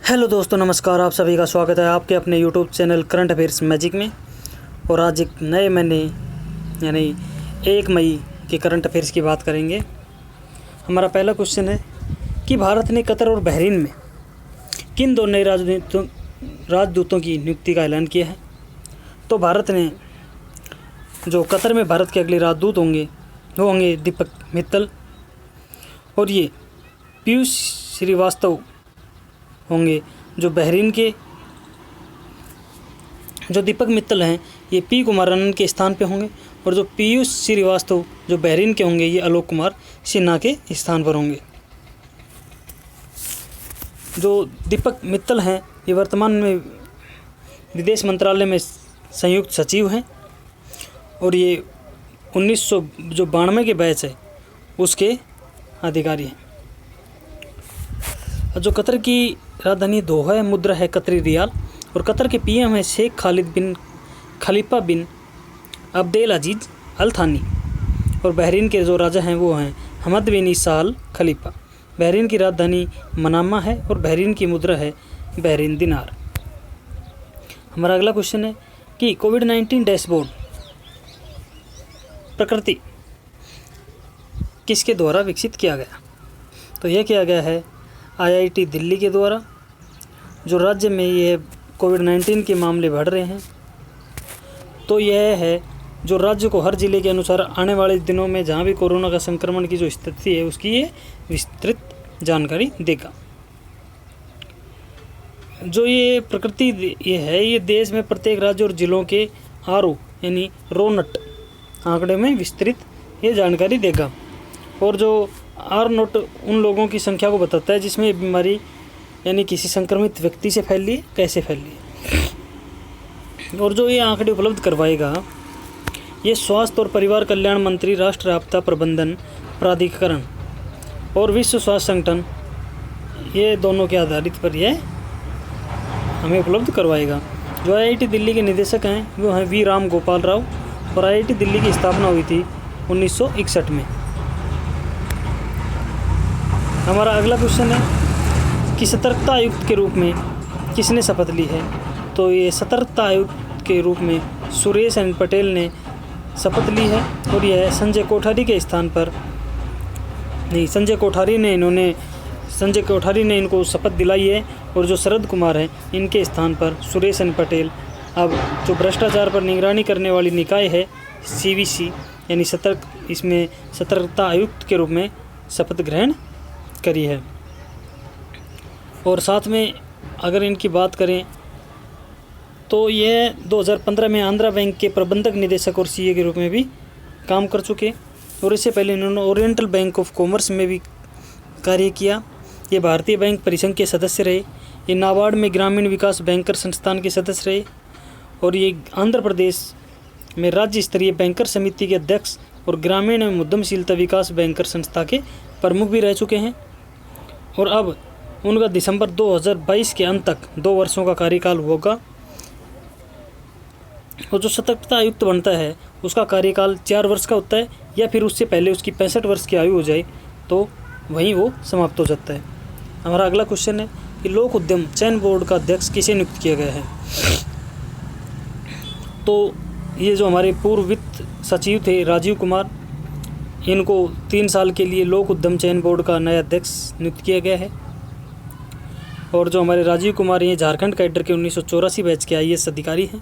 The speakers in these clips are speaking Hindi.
हेलो दोस्तों, नमस्कार। आप सभी का स्वागत है आपके अपने YouTube channel current affairs magic में। और आज एक नए महीने यानी 1 मई के करंट अफेयर्स की बात करेंगे। हमारा पहला क्वेश्चन है कि भारत ने कतर और बहरीन में किन दो नए राजदूतों की नियुक्ति का ऐलान किया है। तो भारत ने जो कतर में भारत के अगले राजदूत होंगे वो होंगे दीपक मित्तल, और ये पीयूष श्रीवास्तव होंगे जो बहरीन के। जो दीपक मित्तल हैं ये पी कुमारानंद के स्थान पे होंगे, और जो पीयूष श्रीवास्तव जो बहरीन के होंगे ये आलोक कुमार सिन्हा के स्थान पर होंगे। जो दीपक मित्तल हैं ये वर्तमान में विदेश मंत्रालय में संयुक्त सचिव हैं, और ये 1992 के बैच है उसके अधिकारी हैं। जो कतर की राजधानी दोहा है, मुद्रा है कतरी रियाल, और कतर के पीएम है शेख खालिद बिन खलीफा बिन अब्देल अजीज अल थानी, और बहरीन के जो राजा हैं वो हैं हमद बिन ईसा अल खलीफा। बहरीन की राजधानी मनामा है और बहरीन की मुद्रा है बहरीन दिनार। हमारा अगला क्वेश्चन है कि कोविड-19 डैशबोर्ड प्रकृति किसके द्वारा विकसित किया गया। तो यह किया गया है आईआईटी दिल्ली के द्वारा। जो राज्य में ये कोविड-19 के मामले बढ़ रहे हैं, तो यह है जो राज्य को हर ज़िले के अनुसार आने वाले दिनों में जहां भी कोरोना का संक्रमण की जो स्थिति है उसकी ये विस्तृत जानकारी देगा। जो ये प्रकृति ये है ये देश में प्रत्येक राज्य और ज़िलों के आरओ यानी रोनट आंकड़े में विस्तृत ये जानकारी देगा। और जो आर नोट उन लोगों की संख्या को बताता है जिसमें ये बीमारी यानी किसी संक्रमित व्यक्ति से फैली है, कैसे फैली है। और जो ये आंकड़े उपलब्ध करवाएगा ये स्वास्थ्य और परिवार कल्याण मंत्री, राष्ट्रीय आपदा प्रबंधन प्राधिकरण और विश्व स्वास्थ्य संगठन, ये दोनों के आधारित पर यह हमें उपलब्ध करवाएगा। जो आईआईटी दिल्ली के निदेशक हैं वो हैं वी राम गोपाल राव, और आईआईटी दिल्ली की स्थापना हुई थी 1961 में। हमारा अगला क्वेश्चन है कि सतर्कता आयुक्त के रूप में किसने शपथ ली है। तो ये सतर्कता आयुक्त के रूप में सुरेश एन पटेल ने शपथ ली है, और यह संजय कोठारी के स्थान पर नहीं, संजय कोठारी ने इनको शपथ दिलाई है। और जो शरद कुमार हैं इनके स्थान पर सुरेश एन पटेल अब जो भ्रष्टाचार पर निगरानी करने वाली निकाय है सीवीसी यानी इसमें सतर्कता आयुक्त के रूप में शपथ ग्रहण करी है। और साथ में अगर इनकी बात करें तो यह 2015 में आंध्रा बैंक के प्रबंधक निदेशक और सीए के रूप में भी काम कर चुके, और इससे पहले इन्होंने ओरिएंटल बैंक ऑफ कॉमर्स में भी कार्य किया। ये भारतीय बैंक परिसंघ के सदस्य रहे, ये नाबार्ड में ग्रामीण विकास बैंकर संस्थान के सदस्य रहे, और ये आंध्र प्रदेश में राज्य स्तरीय बैंकर समिति के अध्यक्ष और ग्रामीण एवं उद्यमशीलता विकास बैंकर संस्था के प्रमुख भी रह चुके हैं। और अब उनका दिसंबर 2022 के अंत तक 2 वर्षों का कार्यकाल होगा। और जो सतर्कता आयुक्त बनता है उसका कार्यकाल 4 वर्ष का होता है, या फिर उससे पहले उसकी 65 वर्ष की आयु हो जाए तो वहीं वो समाप्त हो जाता है। हमारा अगला क्वेश्चन है कि लोक उद्यम चयन बोर्ड का अध्यक्ष किसे नियुक्त किया गया है। तो ये जो हमारे पूर्व वित्त सचिव थे राजीव कुमार, इनको 3 साल के लिए लोक उद्यम चयन बोर्ड का नया अध्यक्ष नियुक्त किया गया है। और जो हमारे राजीव कुमार ये झारखंड कैडर के 1984 बैच के आईएएस अधिकारी हैं।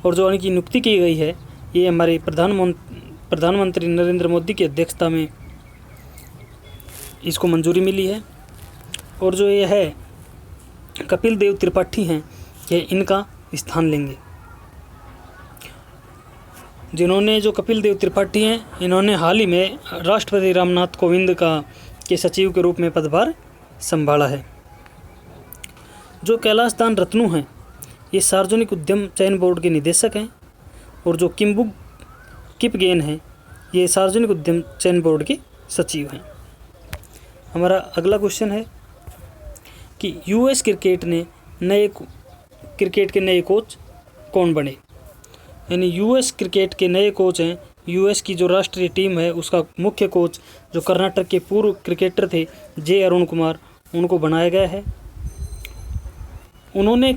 और जो इनकी नियुक्ति की गई है ये हमारे प्रधानमंत्री नरेंद्र मोदी की अध्यक्षता में इसको मंजूरी मिली है। और जो ये है कपिल देव त्रिपाठी हैं ये इनका स्थान लेंगे। जो कपिल देव त्रिपाठी हैं इन्होंने हाल ही में राष्ट्रपति रामनाथ कोविंद के सचिव के रूप में पदभार संभाला है। जो कैलाश दान रत्नू हैं ये सार्वजनिक उद्यम चयन बोर्ड के निदेशक हैं, और जो किम्बुग किपगेन हैं ये सार्वजनिक उद्यम चयन बोर्ड के सचिव हैं। हमारा अगला क्वेश्चन है कि यूएस क्रिकेट के नए कोच कौन बने। यानी यूएस क्रिकेट के नए कोच हैं यूएस की जो राष्ट्रीय टीम है उसका मुख्य कोच जो कर्नाटक के पूर्व क्रिकेटर थे जे अरुण कुमार, उनको बनाया गया है। उन्होंने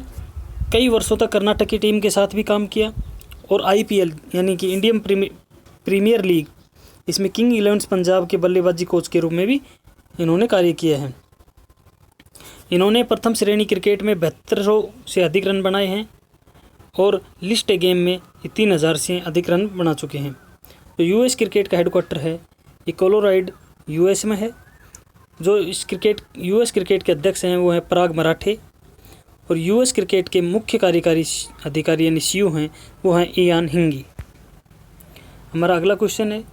कई वर्षों तक कर्नाटक की टीम के साथ भी काम किया और IPL यानी कि इंडियन प्रीमियर लीग, इसमें किंग 11 पंजाब के बल्लेबाजी कोच के रूप में भी इन्होंने कार्य किया है। इन्होंने प्रथम श्रेणी क्रिकेट में 7200 से अधिक रन बनाए हैं और लिस्ट ए गेम में 3000 से अधिक रन बना चुके हैं। तो US क्रिकेट का हेडक्वार्टर है ये कोलोराडो US में है। जो इस US क्रिकेट के अध्यक्ष हैं वो हैं पराग मराठे और US क्रिकेट के मुख्य कार्यकारी अधिकारी यानी CEO हैं वो हैं इयान हिंगी। हमारा अगला क्वेश्चन है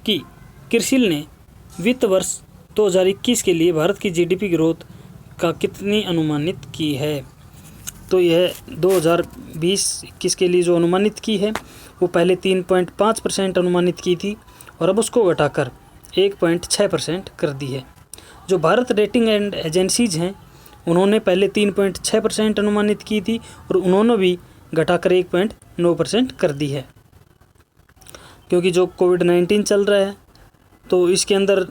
कि क्रिसिल ने वित्त वर्ष 2021 के लिए भारत की GDP ग्रोथ का कितनी अनुमानित की है। तो यह 2020-21 के लिए जो अनुमानित की है वो पहले 3.5% अनुमानित की थी और अब उसको घटाकर 1.6% कर दी है। जो भारत रेटिंग एंड एजेंसीज हैं उन्होंने पहले 3.6% अनुमानित की थी और उन्होंने भी घटाकर 1.9% कर दी है, क्योंकि जो कोविड-19 चल रहा है तो इसके अंदर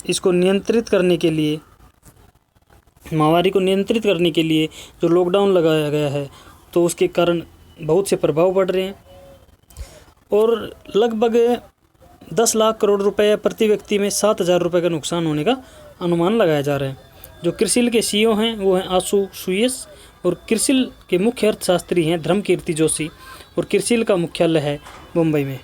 इसको नियंत्रित करने के लिए, महामारी को नियंत्रित करने के लिए जो लॉकडाउन लगाया गया है तो उसके कारण बहुत से प्रभाव पड़ रहे हैं और लगभग 10 लाख करोड़ रुपए प्रति व्यक्ति में 7,000 रुपये का नुकसान होने का अनुमान लगाया जा रहा है। जो क्रिसिल के CEO हैं वो हैं आशु सुयस और क्रिसिल के मुख्य अर्थशास्त्री हैं धर्मकीर्ति जोशी और क्रिसिल का मुख्यालय है मुंबई में।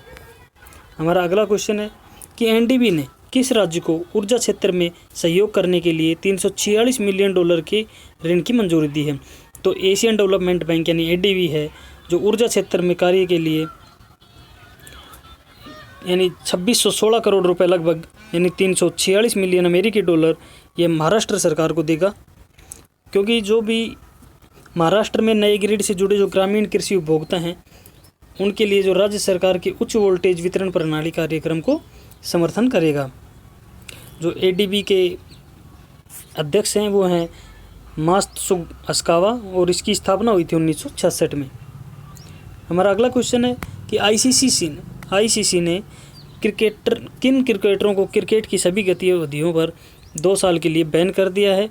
हमारा अगला क्वेश्चन है कि NDB ने किस राज्य को ऊर्जा क्षेत्र में सहयोग करने के लिए $346 मिलियन के ऋण की मंजूरी दी है। तो एशियन डेवलपमेंट बैंक यानी ADB है जो ऊर्जा क्षेत्र में कार्य के लिए यानी 2616 करोड़ रुपए लगभग यानी $346 मिलियन अमेरिकी डॉलर ये महाराष्ट्र सरकार को देगा, क्योंकि जो भी महाराष्ट्र में नए ग्रिड से जुड़े जो ग्रामीण कृषि उपभोक्ता हैं उनके लिए जो राज्य सरकार की उच्च वोल्टेज वितरण प्रणाली कार्यक्रम को समर्थन करेगा। जो ADB के अध्यक्ष हैं वो हैं मात्सुग असाकावा और इसकी स्थापना हुई थी 1966 में। हमारा अगला क्वेश्चन है कि ICC ने किन क्रिकेटरों को क्रिकेट की सभी गतिविधियों पर 2 साल के लिए बैन कर दिया है।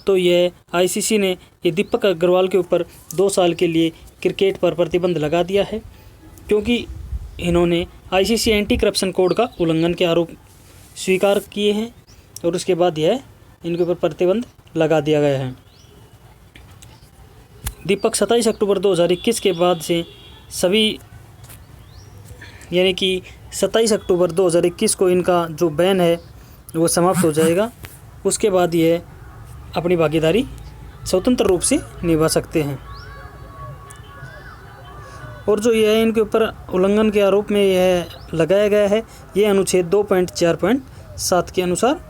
तो यह ICC ने ये दीपक अग्रवाल के ऊपर 2 साल के लिए क्रिकेट पर प्रतिबंध लगा दिया है, क्योंकि इन्होंने ICC एंटी करप्शन कोड का उल्लंघन के आरोप स्वीकार किए हैं और उसके बाद यह इनके ऊपर प्रतिबंध लगा दिया गया है। दीपक 27 अक्टूबर 2021 के बाद से सभी यानी कि 27 अक्टूबर 2021 को इनका जो बैन है वो समाप्त हो जाएगा। उसके बाद यह अपनी भागीदारी स्वतंत्र रूप से निभा सकते हैं। और जो यह इनके ऊपर उल्लंघन के आरोप में यह लगाया गया है ये अनुच्छेद 2.4.7 के अनुसार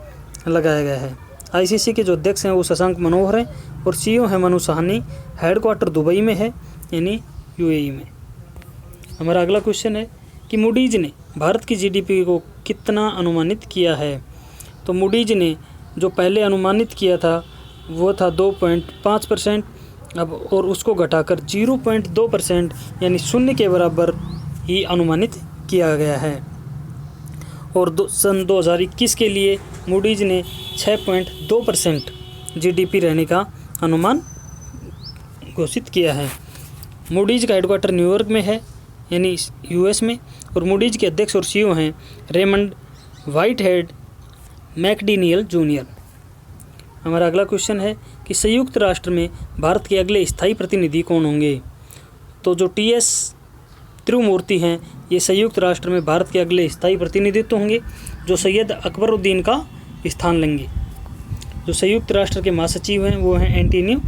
लगाया गया है। ICC के जो अध्यक्ष हैं वो शशांक मनोहर हैं और CEO है मनु साहनी। हेडक्वार्टर दुबई में है यानी UAE में। हमारा अगला क्वेश्चन है कि मूडीज ने भारत की GDP को कितना अनुमानित किया है। तो मूडीज ने जो पहले अनुमानित किया था वो था 2.5% अब और उसको घटाकर 0.2% यानी 0 के बराबर ही अनुमानित किया गया है। और सन 2021 के लिए मूडीज ने 6.2% GDP रहने का अनुमान घोषित किया है। मूडीज का हेडक्वार्टर न्यूयॉर्क में है यानी US में और मूडीज के अध्यक्ष और CEO हैं रेमंड वाइटहेड मैकडेनियल जूनियर। हमारा अगला क्वेश्चन है कि संयुक्त राष्ट्र में भारत के अगले स्थायी प्रतिनिधि कौन होंगे। तो जो TS तिरुमूर्ति हैं ये संयुक्त राष्ट्र में भारत के अगले स्थायी प्रतिनिधित्व होंगे जो सैयद अकबरुद्दीन का स्थान लेंगे। जो संयुक्त राष्ट्र के महासचिव हैं वो हैं एंटोनियो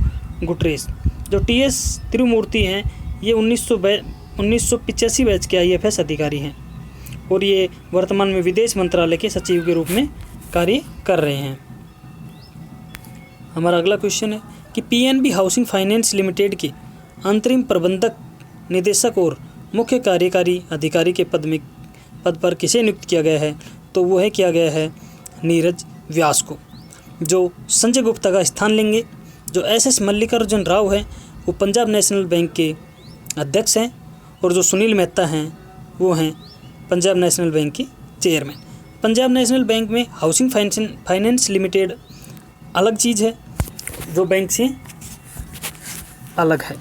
गुटरेस। जो TS तिरुमूर्ति हैं ये 1985 बैच के IFS अधिकारी हैं और ये वर्तमान में विदेश मंत्रालय के सचिव के रूप में कार्य कर रहे हैं। हमारा अगला क्वेश्चन है कि PNB हाउसिंग फाइनेंस लिमिटेड के अंतरिम प्रबंधक निदेशक और मुख्य कार्यकारी अधिकारी के पद पर किसे नियुक्त किया गया है। तो वो है किया गया है नीरज व्यास को, जो संजय गुप्ता का स्थान लेंगे। जो SS मल्लिकार्जुन राव है वो पंजाब नेशनल बैंक के अध्यक्ष हैं और जो सुनील मेहता हैं वो हैं पंजाब नेशनल बैंक के चेयरमैन। पंजाब नेशनल बैंक में हाउसिंग फाइनेंस लिमिटेड अलग चीज़ है जो बैंक से अलग है।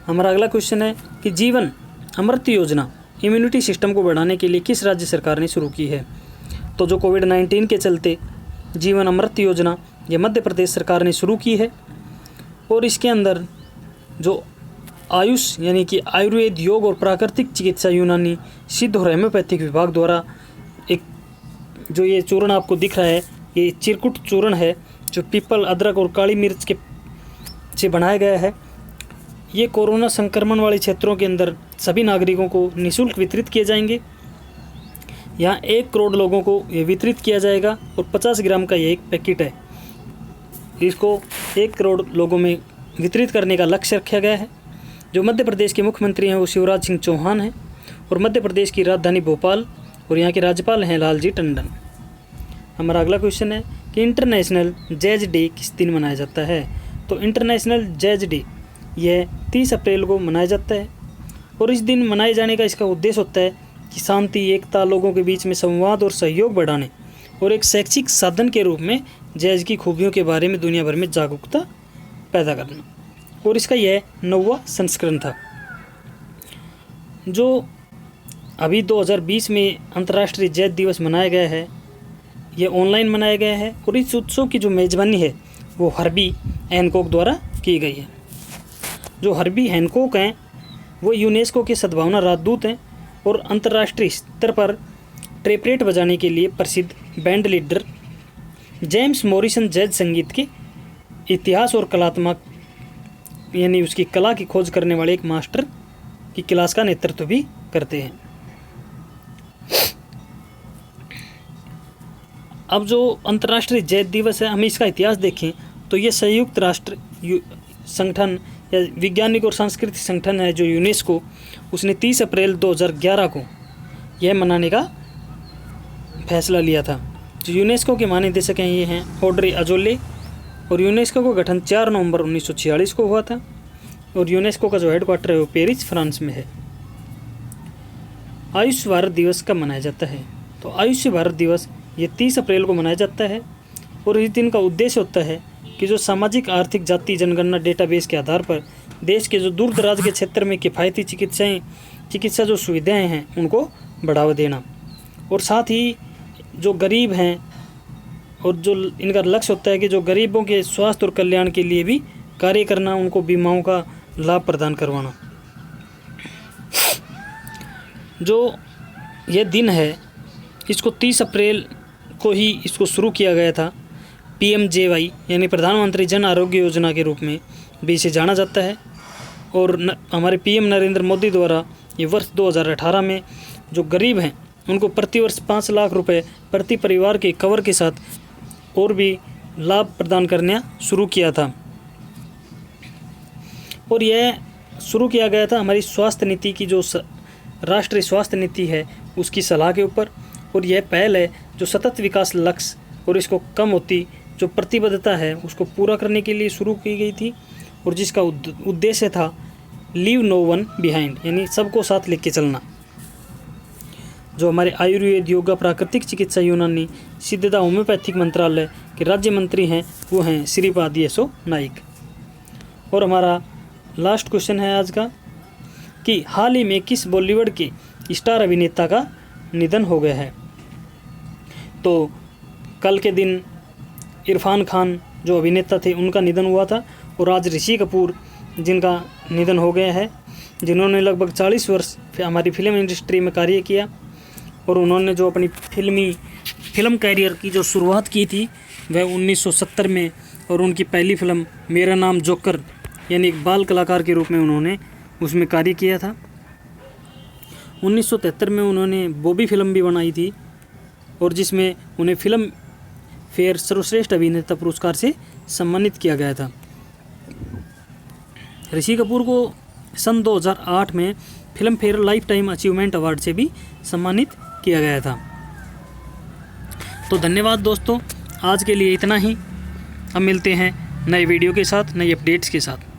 हमारा अगला क्वेश्चन है कि जीवन अमृत योजना इम्यूनिटी सिस्टम को बढ़ाने के लिए किस राज्य सरकार ने शुरू की है? तो जो कोविड-19 के चलते जीवन अमृत योजना ये मध्य प्रदेश सरकार ने शुरू की है और इसके अंदर जो आयुष यानी कि आयुर्वेद, योग और प्राकृतिक चिकित्सा, यूनानी, सिद्ध और होम्योपैथिक विभाग द्वारा एक जो ये चूर्ण आपको दिख रहा है ये चिरकुट चूर्ण है जो पीपल, अदरक और काली मिर्च के से बनाया गया है। ये कोरोना संक्रमण वाले क्षेत्रों के अंदर सभी नागरिकों को निःशुल्क वितरित किए जाएंगे। यहाँ 1 करोड़ लोगों को ये वितरित किया जाएगा और 50 ग्राम का ये एक पैकेट है। इसको 1 करोड़ लोगों में वितरित करने का लक्ष्य रखा गया है। जो मध्य प्रदेश के मुख्यमंत्री हैं वो शिवराज सिंह चौहान हैं और मध्य प्रदेश की राजधानी भोपाल और यहाँ के राज्यपाल हैं लालजी टंडन। हमारा अगला क्वेश्चन है कि इंटरनेशनल जैज डे किस दिन मनाया जाता है? तो इंटरनेशनल जैज डे यह 30 अप्रैल को मनाया जाता है और इस दिन मनाए जाने का इसका उद्देश्य होता है कि शांति, एकता, लोगों के बीच में संवाद और सहयोग बढ़ाने और एक शैक्षिक साधन के रूप में जैज की खूबियों के बारे में दुनिया भर में जागरूकता पैदा करना। और इसका यह 9वां संस्करण था। जो अभी 2020 में अंतर्राष्ट्रीय जैज दिवस मनाया गया है यह ऑनलाइन मनाया गया है और इस उत्सव की जो मेज़बानी है वो हर्बी हैनकॉक द्वारा की गई है। जो हर्बी हैनकॉक हैं वो यूनेस्को के सद्भावना राजदूत हैं और अंतर्राष्ट्रीय स्तर पर ट्रेपरेट बजाने के लिए प्रसिद्ध band leader James Morrison jazz संगीत के इतिहास और कलात्मक यानी उसकी कला की खोज करने वाले एक मास्टर की क्लास का नेतृत्व भी करते हैं। अब जो अंतर्राष्ट्रीय जैज दिवस है हम इसका इतिहास देखें तो ये संयुक्त राष्ट्र संगठन या वैज्ञानिक और सांस्कृतिक संगठन है जो यूनेस्को, उसने 30 अप्रैल 2011 को यह मनाने का फैसला लिया था। जो यूनेस्को के महानिदेशक हैं ये हैं ऑड्रे अजोले और यूनेस्को का गठन 4 नवंबर 1946 को हुआ था और यूनेस्को का जो हेडक्वार्टर है वो पेरिस, फ्रांस में है। आयुष्य भारत दिवस कब मनाया जाता है? तो आयुष्य भारत दिवस ये 30 अप्रैल को मनाया जाता है और इस दिन का उद्देश्य होता है कि जो सामाजिक, आर्थिक, जाति जनगणना डेटाबेस के आधार पर देश के जो दूर दराज के क्षेत्र में किफ़ायती चिकित्सा जो सुविधाएं हैं उनको बढ़ावा देना और साथ ही जो गरीब हैं और जो इनका लक्ष्य होता है कि जो गरीबों के स्वास्थ्य और कल्याण के लिए भी कार्य करना, उनको बीमाओं का लाभ प्रदान करवाना। जो यह दिन है इसको 30 अप्रैल को ही इसको शुरू किया गया था। PMJY यानी प्रधानमंत्री जन आरोग्य योजना के रूप में भी इसे जाना जाता है और हमारे PM नरेंद्र मोदी द्वारा ये वर्ष 2018 में जो गरीब हैं उनको प्रतिवर्ष 5 लाख रुपए प्रति परिवार के कवर के साथ और भी लाभ प्रदान करना शुरू किया था। और यह शुरू किया गया था हमारी स्वास्थ्य नीति की जो राष्ट्रीय स्वास्थ्य नीति है उसकी सलाह के ऊपर। और यह पहल है जो सतत विकास लक्ष्य और इसको कम होती जो प्रतिबद्धता है उसको पूरा करने के लिए शुरू की गई थी और जिसका उद्देश्य था लीव नो वन बिहाइंड यानी सबको साथ लेके चलना। जो हमारे आयुर्वेद, योगा, प्राकृतिक चिकित्सा, यूनानी, सिद्धता, होम्योपैथिक मंत्रालय के राज्य मंत्री हैं वो हैं श्रीपाद येसो नाइक। और हमारा लास्ट क्वेश्चन है आज का कि हाल ही में किस बॉलीवुड के स्टार अभिनेता का निधन हो गया है? तो कल के दिन इरफान खान जो अभिनेता थे उनका निधन हुआ था और आज ऋषि कपूर जिनका निधन हो गया है, जिन्होंने लगभग 40 वर्ष हमारी फिल्म इंडस्ट्री में कार्य किया और उन्होंने जो अपनी फिल्म कैरियर की जो शुरुआत की थी वह 1970 में और उनकी पहली फिल्म मेरा नाम जोकर यानी एक बाल कलाकार के रूप में उन्होंने उसमें कार्य किया था। 1973 में उन्होंने बॉबी फिल्म भी बनाई थी और जिसमें उन्हें फिल्म फेयर सर्वश्रेष्ठ अभिनेता पुरस्कार से सम्मानित किया गया था। ऋषि कपूर को सन 2008 में film fair life time achievement award से भी सम्मानित किया गया था। तो धन्यवाद दोस्तों, आज के लिए इतना ही। अब मिलते हैं नए वीडियो के साथ, नई अपडेट्स के साथ।